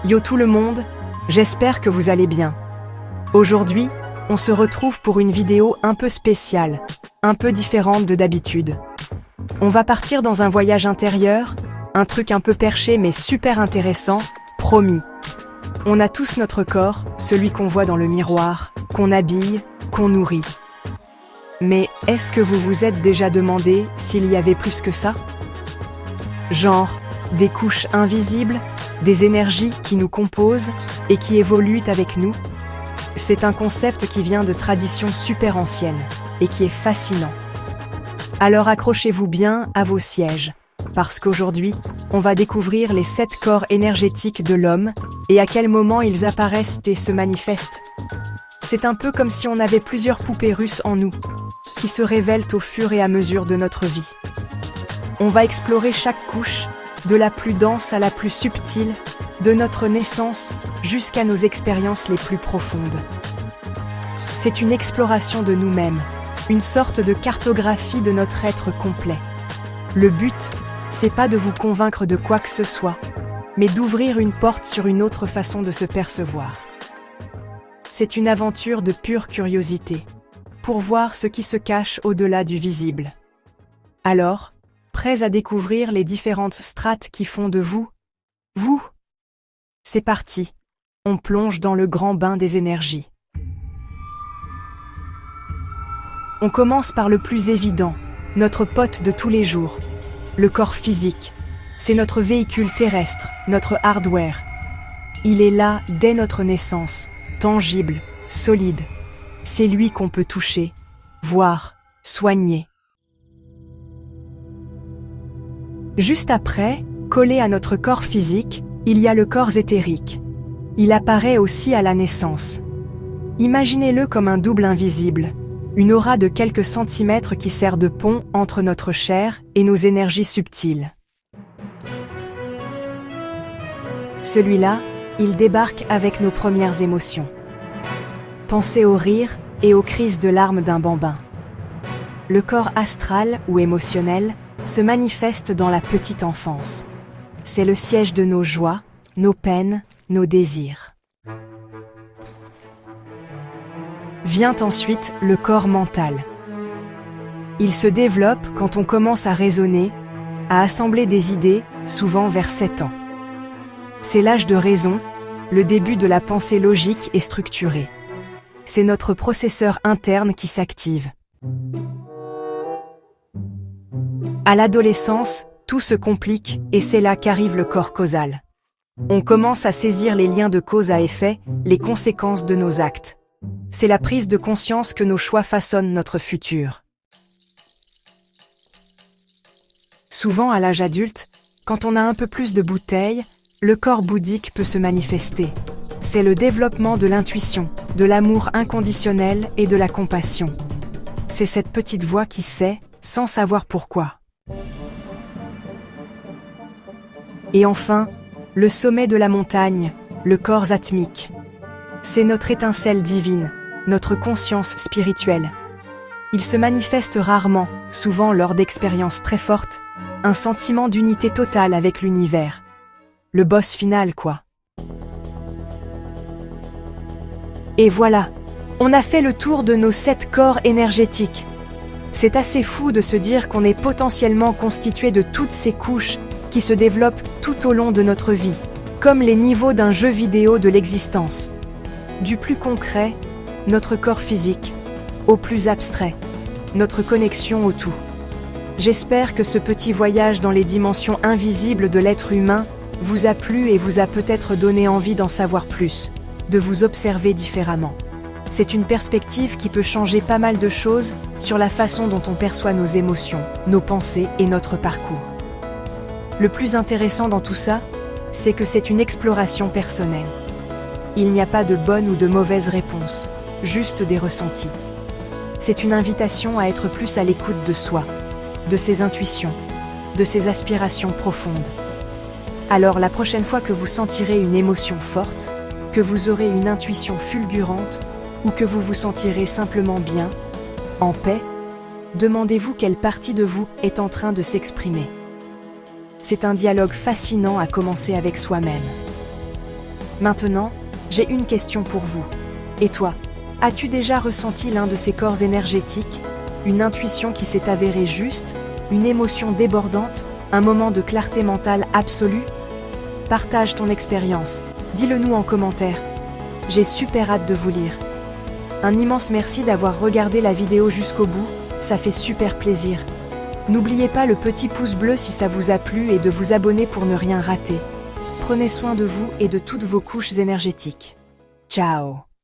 Yo tout le monde, j'espère que vous allez bien. Aujourd'hui, on se retrouve pour une vidéo un peu spéciale, un peu différente de d'habitude. On va partir dans un voyage intérieur, un truc un peu perché mais super intéressant, promis. On a tous notre corps, celui qu'on voit dans le miroir, qu'on habille, qu'on nourrit. Mais est-ce que vous vous êtes déjà demandé s'il y avait plus que ça ? Genre, des couches invisibles, des énergies qui nous composent et qui évoluent avec nous ? C'est un concept qui vient de traditions super anciennes et qui est fascinant. Alors accrochez-vous bien à vos sièges, parce qu'aujourd'hui, on va découvrir les 7 corps énergétiques de l'homme et à quel moment ils apparaissent et se manifestent. C'est un peu comme si on avait plusieurs poupées russes en nous, qui se révèlent au fur et à mesure de notre vie. On va explorer chaque couche, de la plus dense à la plus subtile, de notre naissance jusqu'à nos expériences les plus profondes. C'est une exploration de nous-mêmes, une sorte de cartographie de notre être complet. Le but, c'est pas de vous convaincre de quoi que ce soit, mais d'ouvrir une porte sur une autre façon de se percevoir. C'est une aventure de pure curiosité, pour voir ce qui se cache au-delà du visible. Alors, prêts à découvrir les différentes strates qui font de vous, vous ? C'est parti, on plonge dans le grand bain des énergies. On commence par le plus évident, notre pote de tous les jours, le corps physique. C'est notre véhicule terrestre, notre hardware. Il est là dès notre naissance, tangible, solide. C'est lui qu'on peut toucher, voir, soigner. Juste après, collé à notre corps physique, il y a le corps éthérique. Il apparaît aussi à la naissance. Imaginez-le comme un double invisible, une aura de quelques centimètres qui sert de pont entre notre chair et nos énergies subtiles. Celui-là, il débarque avec nos premières émotions. Pensez au rire et aux crises de larmes d'un bambin. Le corps astral ou émotionnel se manifeste dans la petite enfance. C'est le siège de nos joies, nos peines, nos désirs. Vient ensuite le corps mental. Il se développe quand on commence à raisonner, à assembler des idées, souvent vers 7 ans. C'est l'âge de raison, le début de la pensée logique et structurée. C'est notre processeur interne qui s'active. À l'adolescence, tout se complique et c'est là qu'arrive le corps causal. On commence à saisir les liens de cause à effet, les conséquences de nos actes. C'est la prise de conscience que nos choix façonnent notre futur. Souvent à l'âge adulte, quand on a un peu plus de bouteilles, le corps bouddhique peut se manifester. C'est le développement de l'intuition, de l'amour inconditionnel et de la compassion. C'est cette petite voix qui sait, sans savoir pourquoi. Et enfin, le sommet de la montagne, le corps atmique. C'est notre étincelle divine, notre conscience spirituelle. Il se manifeste rarement, souvent lors d'expériences très fortes, un sentiment d'unité totale avec l'univers. Le boss final, quoi. Et voilà, on a fait le tour de nos 7 corps énergétiques. C'est assez fou de se dire qu'on est potentiellement constitué de toutes ces couches qui se développent tout au long de notre vie, comme les niveaux d'un jeu vidéo de l'existence. Du plus concret, notre corps physique, au plus abstrait, notre connexion au tout. J'espère que ce petit voyage dans les dimensions invisibles de l'être humain vous a plu et vous a peut-être donné envie d'en savoir plus, de vous observer différemment. C'est une perspective qui peut changer pas mal de choses sur la façon dont on perçoit nos émotions, nos pensées et notre parcours. Le plus intéressant dans tout ça, c'est que c'est une exploration personnelle. Il n'y a pas de bonne ou de mauvaise réponse, juste des ressentis. C'est une invitation à être plus à l'écoute de soi, de ses intuitions, de ses aspirations profondes. Alors la prochaine fois que vous sentirez une émotion forte, que vous aurez une intuition fulgurante ou que vous vous sentirez simplement bien, en paix, demandez-vous quelle partie de vous est en train de s'exprimer. C'est un dialogue fascinant à commencer avec soi-même. Maintenant, j'ai une question pour vous. Et toi, as-tu déjà ressenti l'un de ces corps énergétiques, une intuition qui s'est avérée juste, une émotion débordante, un moment de clarté mentale absolue? Partage ton expérience, dis-le-nous en commentaire. J'ai super hâte de vous lire. Un immense merci d'avoir regardé la vidéo jusqu'au bout, ça fait super plaisir. N'oubliez pas le petit pouce bleu si ça vous a plu et de vous abonner pour ne rien rater. Prenez soin de vous et de toutes vos couches énergétiques. Ciao!